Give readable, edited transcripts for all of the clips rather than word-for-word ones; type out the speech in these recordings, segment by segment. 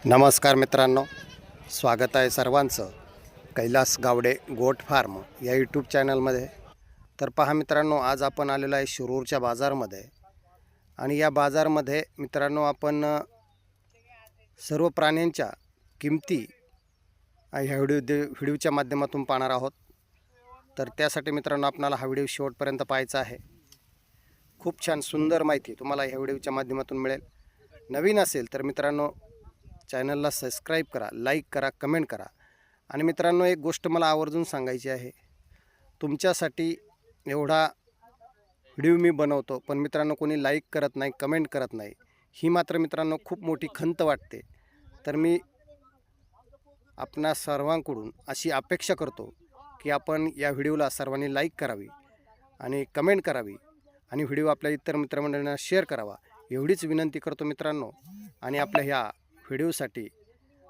नमस्कार मित्रांनो, स्वागत आहे सर्वांचं कैलास गावडे गोट फार्म या यूट्यूब चॅनलमध्ये. तर पहा मित्रांनो, आज आपण आलेलो आहे शिरूरच्या बाजारमध्ये आणि या बाजारमध्ये मित्रांनो आपण सर्व प्राण्यांच्या किमती ह्या व्हिडिओच्या माध्यमातून पाहणार आहोत. तर त्यासाठी मित्रांनो आपल्याला हा व्हिडिओ शेवटपर्यंत पाहायचा आहे. खूप छान सुंदर माहिती तुम्हाला ह्या व्हिडिओच्या माध्यमातून मिळेल. नवीन असेल तर मित्रांनो चॅनलला सबस्क्राईब करा, लाईक करा, कमेंट करा. आणि मित्रांनो एक गोष्ट मला आवर्जून सांगायची आहे. तुमच्यासाठी एवढा व्हिडिओ मी बनवतो, पण मित्रांनो कोणी लाईक करत नाही, कमेंट करत नाही. ही मात्र मित्रांनो खूप मोठी खंत वाटते. तर मी आपणा सर्वांकडून अशी अपेक्षा करतो की आपण या व्हिडिओला सर्वांनी लाईक करावी आणि कमेंट करावी आणि व्हिडिओ आपल्या इतर मित्रमंडळींना शेअर करावा, एवढीच विनंती करतो मित्रांनो. आणि आपल्या ह्या व्हिडिओसाठी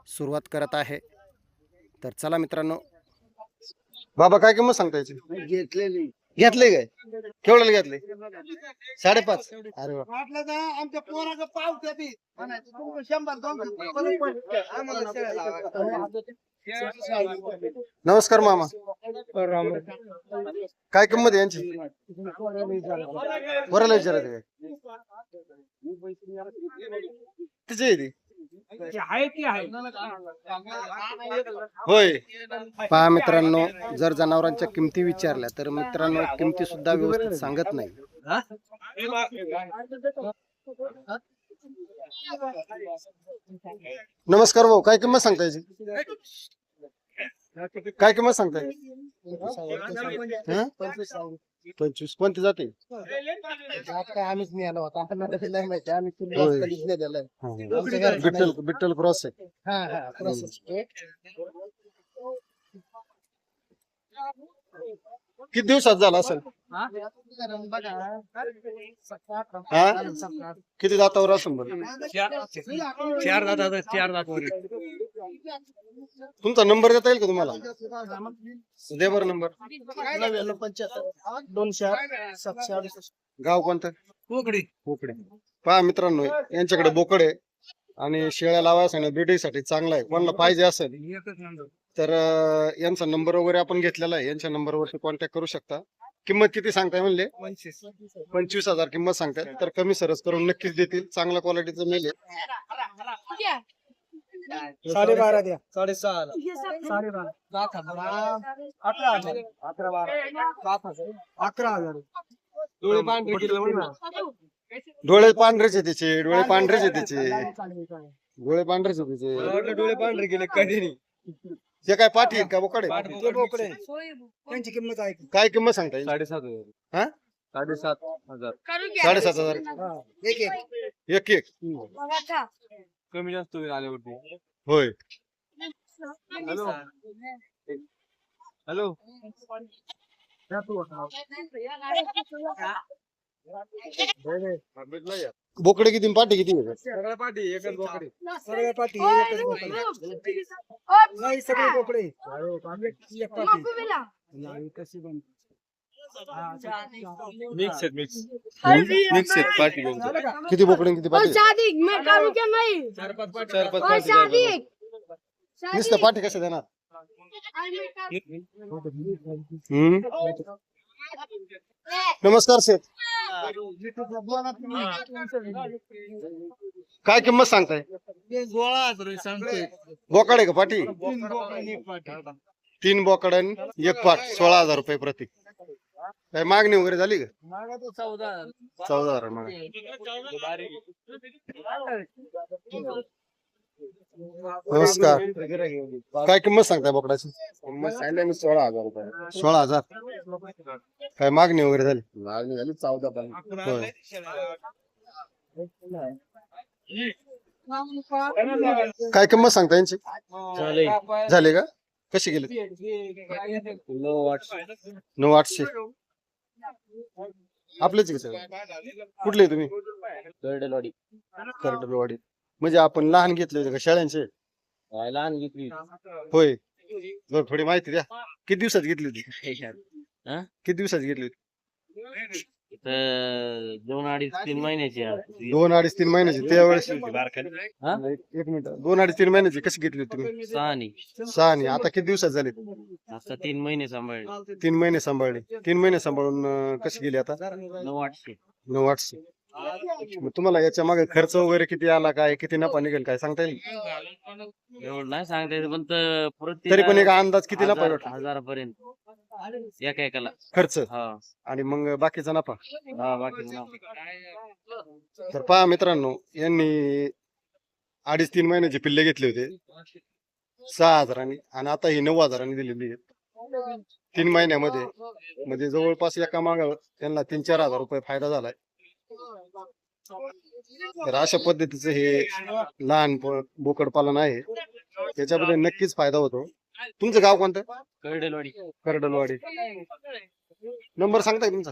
सुरुवात करत आहे. तर चला मित्रांनो. बाबा काय किंमत सांगता याची? घेतले काय? केवढ्याला घेतले? 5.5. अरे वा. आमच्या पोराचं पावत्या बी 100-200 नमस्कार मामा, काय किंमत आहे यांची? बरं विचारत काय तिची आहे ती? होय. पहा मित्रांनो, जर जनावरांच्या किमती विचारल्या तर मित्रांनो किमती सुद्धा व्यवस्थित सांगत नाही. नमस्कार भाऊ, काय किंमत सांगता याची? काय किंमत सांगताय? 25. कोणती जाते? आम्हीच नाही आलो होता. बिट्टल क्रॉस आहे. किती दिवसात झाला असेल? किती दातावर असेल बरं? 4 दातावर. तुमचा नंबर देता येईल का तुम्हाला? दे बरं नंबर. 95-200-768. गाव कोणतं? कोकडी. पहा मित्रांनो, यांच्याकडे बोकड आहे आणि शेळ्या लावायसाठी ब्रीडिंगसाठी चांगला आहे. कोणाला पाहिजे असेल तर यांचा नंबर वगैरे आपण घेतलेला आहे. यांच्या नंबरवरती कॉन्टॅक्ट करू शकता. किंमत किती सांगताय म्हणले? 25,000 किंमत सांगतात. तर कमी सरस करून नक्कीच देतील. चांगल्या क्वालिटीचं मेल आहे. 12.5 द्या. 6.5. 11,000. 11,000. डोळे पांढरे केले म्हणून. डोळे पांढरेचे त्याचे, डोळे पांढरेचे त्याचे, डोळे पांढरेचे त्याचे. डोळे पांढरे केले कधी नाही. ते काय पाठी आहेत का बोकडे? बोकडे. त्यांची किंमत आहे. काय किंमत सांगता येईल? 7,500. हा? 7,500. 7,500. एक एक. कमी जास्त होईल आल्यावरती. होय. हॅलो. बोकडे किती पाठी किती? सगळ्या पाठी एकच बोकडे. सगळ्या पाठी एकच बोकडे. नाही सगळे बोकडे. एक पाठी. नाही कशी पण मिक्स आहेत पाठी घेऊन. किती बोकडे किती पाठी? 4-5 पाठी. नुसतं पाठी कसं देणार? नमस्कार शेठ, काय किंमत सांगताय? 16,000 सांगतोय. बोकड आहे का पाठी? 3 बोकड आणि 1 पाठ. 16,000 रुपये प्रति. काय मागणी वगैरे झाली का? 14,000 मागणी. नमस्कार, काय किंमत सांगताय बोकडाची? 16,000 रुपये. 16,000. काय मागणी वगैरे झाली? मागणी झाली 14,000. होय. काय किंमत सांगता यांची? झाले का? कशी गेली? 9,800. आपलेच का सगळे? कुठले तुम्ही? करडलवाडी. म्हणजे आपण लहान घेतले होते का शाळांचे? लहान घेतली. होय. जर थोडी माहिती द्या. किती दिवसात घेतली होती? किती दिवसात घेतली होती? तर 2-2.5-3 महिन्याची आहे. 2-2.5-3 महिन्याची त्यावेळेस हा? एक मिनिट 2-2.5-3 महिन्याची कशी घेतली होती तुम्ही? 6 6 आणि आता किती दिवसात झाले? आता 3 महिने सांभाळले. 3 महिने सांभाळले. 3 महिने सांभाळून कशी गेली आता? 9-800. 9-800. मग तुम्हाला याच्या मागे खर्च वगैरे किती आला, काय किती नफा निघेल काय सांगता येईल? एवढं नाही सांगता येत, पण तरी पण एक अंदाज किती नफा भेटला? 1000 एकाला खर्च हा. आणि मग बाकीचा नफा. हा, बाकी तर पहा मित्रांनो, यांनी 2.5-3 महिन्याचे पिल्ले घेतले होते 6,000 आणि आता ही 9,000 दिलेली आहेत 3 महिन्यामध्ये. म्हणजे जवळपास एका माग त्यांना 3-4 हजार रुपये फायदा झालाय. तर अशा पद्धतीचं हे लहान बोकड पालन आहे, त्याच्यामध्ये नक्कीच फायदा होतो. तुमचं गाव कोणतं? कर्डलवाडी. करडलवाडी. नंबर सांगताय तुमचा?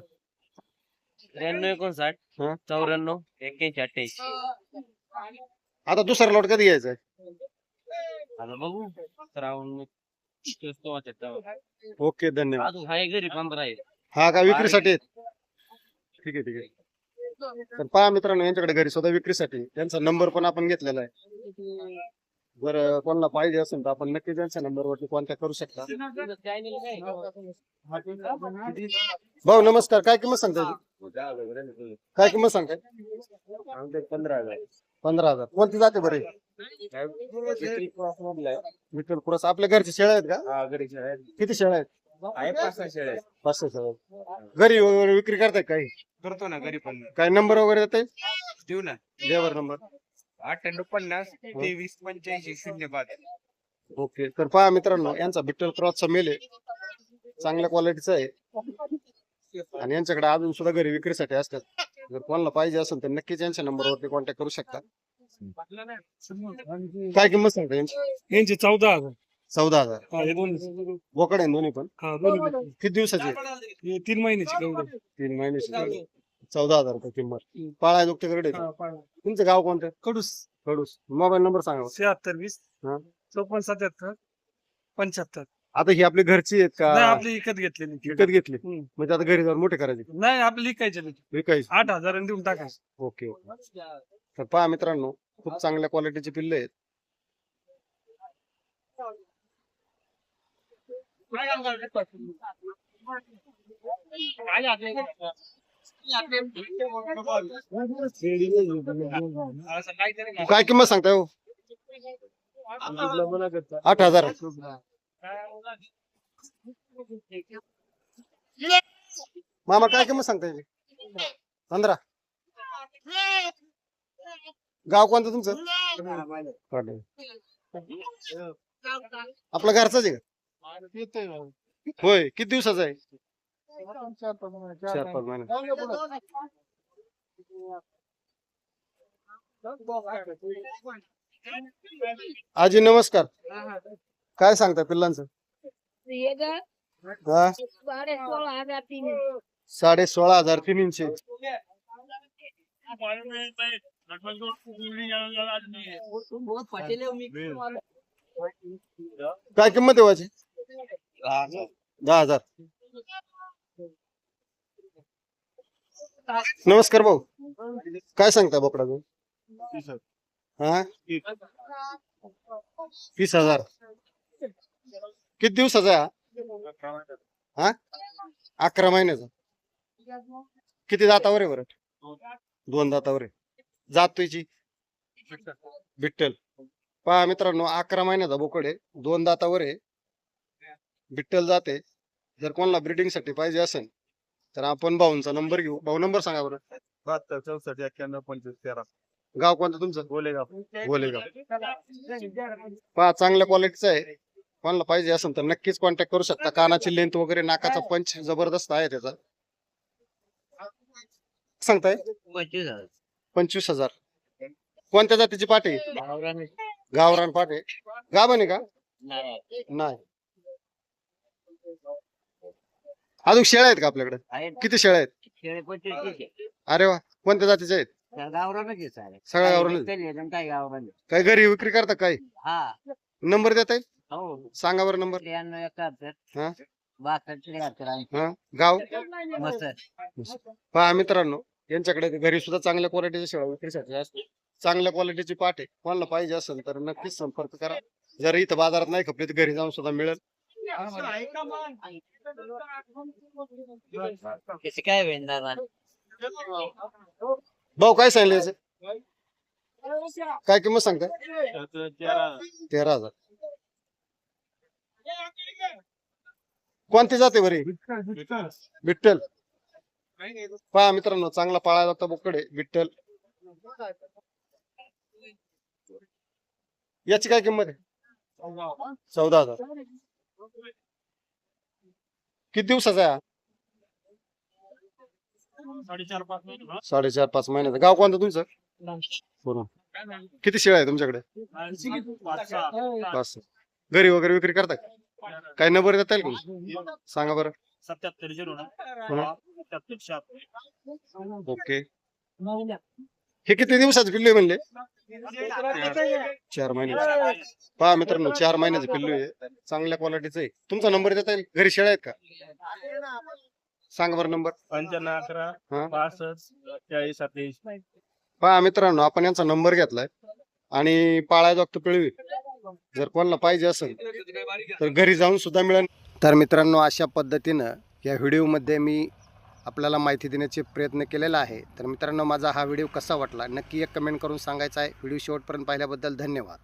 93 हा. 59 94 81 88. आता दुसरा लॉट कधी यायचा आहे? आता बघू श्रावण ओके, धन्यवाद. अजून हाय घरी 15 आहे. हा का विक्रीसाठी आहेत? ठीक आहे ठीक आहे. तर पहा मित्रांनो, यांच्याकडे घरी सुद्धा विक्रीसाठी त्यांचा नंबर पण आपण घेतलेला आहे. जर कोणाला पाहिजे असेल तर आपण नक्की त्यांच्या नंबरवरती कॉन्टॅक्ट करू शकता. भाऊ नमस्कार, काय किंमत सांगताय? काय किंमत सांगताय? 15,000. कोणती जाते बरे? विठ्ठल क्रॉस. आपल्या घरचे शेळ्या आहेत का? किती शेळ्या आहेत? 5-6 शेळ्या आहेत. घरी वगैरे विक्री करताय काही? करतो ना घरी पण. काय नंबर वगैरे देताय? देऊ ना. द्यावर नंबर. 9850 23 85 05. ओके. तर पहा मित्रांनो, यांचा विठ्ठल क्रॉसचा मेल आहे, चांगल्या क्वालिटीचा आहे आणि यांच्याकडे अजून सुद्धा घरी विक्रीसाठी असतात. जर कोणाला पाहिजे असेल तर नक्कीच यांच्या नंबरवरती कॉन्टॅक्ट करू शकता. काय किंमत सांगता यांची? यांचे 14,000. 14,000. हे दोन्ही. बोकड आहे दोन्ही पण. हा दोन्ही. किती दिवसाची? हे 3 महिन्याची गवड. 3 महिन्याची. 14,000 रुपये किंमत. पाळा दुखतेकडे. तुमचं गाव कोणतं? कडूस. कडूस. मोबाईल नंबर सांगा. 76 20 हा. 54 77 75. आता ही आपली घरची आहेत नाही का? आपली विकत घेतलेली. विकत घेतली हम्म. म्हणजे आता घरी जाऊन मोठे करायचे? नाही आपली विकायची विकायची. 8,000 देऊन टाकायचं. ओके. तर पहा मित्रांनो, खूप चांगल्या क्वालिटीचे पिल्ले आहेत. काय किंमत सांगताय हो? 8,000. मामा काय किंमत सांगताय? 15. गाव कोणतं तुमचं? आपला घरचाच आहे का? होय. किती दिवसाचा आहे? 4-5 महिने. आजी नमस्कार, काय सांगता पिल्लांचं? हा? 16,500 3 काय किंमत आहे वाची? 10,000. नमस्कार भाऊ, काय सांगता बोकडाचं? हा 20,000. किती दिवसाचा आहे हा? 11 महिन्याचा. किती दातावर आहे बरं? 2 दातावर आहे. जात तुझी? विठ्ठल. पहा मित्रांनो, 11 महिन्याचा बोकड आहे, 2 दातावर आहे, विठ्ठल जाते. जर कोणाला ब्रीडिंग साठी पाहिजे असेल तर आपण भाऊंचा नंबर घेऊ. भाऊ नंबर सांगा बरं. 72 64 91 25 13. गाव कोणतं तुमचं? गोलेगाव. गोलेगाव. पहा चांगल्या क्वालिटीचं आहे, कोणाला पाहिजे असेल तर नक्कीच कॉन्टॅक्ट करू शकता. कानाची लेंथ वगैरे, नाकाचा पंच जबरदस्त आहे त्याचा. सांगताय? 25,000. कोणत्या जातीची पाटी? गावरान पाटी. गाभण आहे का? नाही. अजून शेळ्या आहेत का आपल्याकडे? किती शेळ्या आहेत? अरे वा. कोणत्या जातीच्या आहेत? सगळ्या गावरान. काय घरी विक्री करता काय? नंबर देता येईल? सांगा बरं नंबर. 93 71 हा हा गाव मस्त पहा मित्रांनो, यांच्याकडे घरी सुद्धा चांगल्या क्वालिटीच्या शेळ्या विक्रीसाठी असतात. चांगल्या क्वालिटीची पाट आहे. कोणाला पाहिजे असेल तर नक्कीच संपर्क करा. जर इथं बाजारात नाही खपली तर घरी जाऊन सुद्धा मिळेल. काय भेटणार भाऊ काय सांगितलं याचे? काय किंमत सांगता? 13,000. कोणती जाते बरी? विठ्ठल. पहा मित्रांनो, चांगला पाळायला जाता बोकडे विठ्ठल. याची काय किंमत आहे? 14,000. किती दिवसाचा आहे हा? 4.5 महिन्याचा. गाव कोणतं तुमचं? पूर्ण. किती शेळ्या आहे तुमच्याकडे? 5. घरी वगैरे विक्री करता का? काय नंबर देता येईल का? सांगा बरं. 77 ओके. हे किती दिवसाचे पिल्लू आहे म्हणले? 4 महिन्याचे. पहा मित्रांनो, 4 महिन्याचे पिल्लू आहे. चांगल्या क्वालिटीचं आहे. तुमचा नंबर देता येईल? घरी शेळ्या आहेत का? सांगा बरं नंबर. 55 हा 65 40 27. पहा मित्रांनो, आपण यांचा नंबर घेतलाय आणि पाळायला जातो पिळवी. जर कोणाला पाहिजे असेल तर घरी जाऊन सुद्धा मिळेल. तर मित्रांनो, अशा पद्धतीनं या व्हिडिओमध्ये मी आपल्याला माहिती देण्याचे प्रयत्न केलेला आहे. तर मित्रांनो, माझा हा व्हिडिओ कसा वाटला नक्की एक कमेंट करून सांगायचा आहे. व्हिडिओ शेवटपर्यंत पाहिल्याबद्दल धन्यवाद.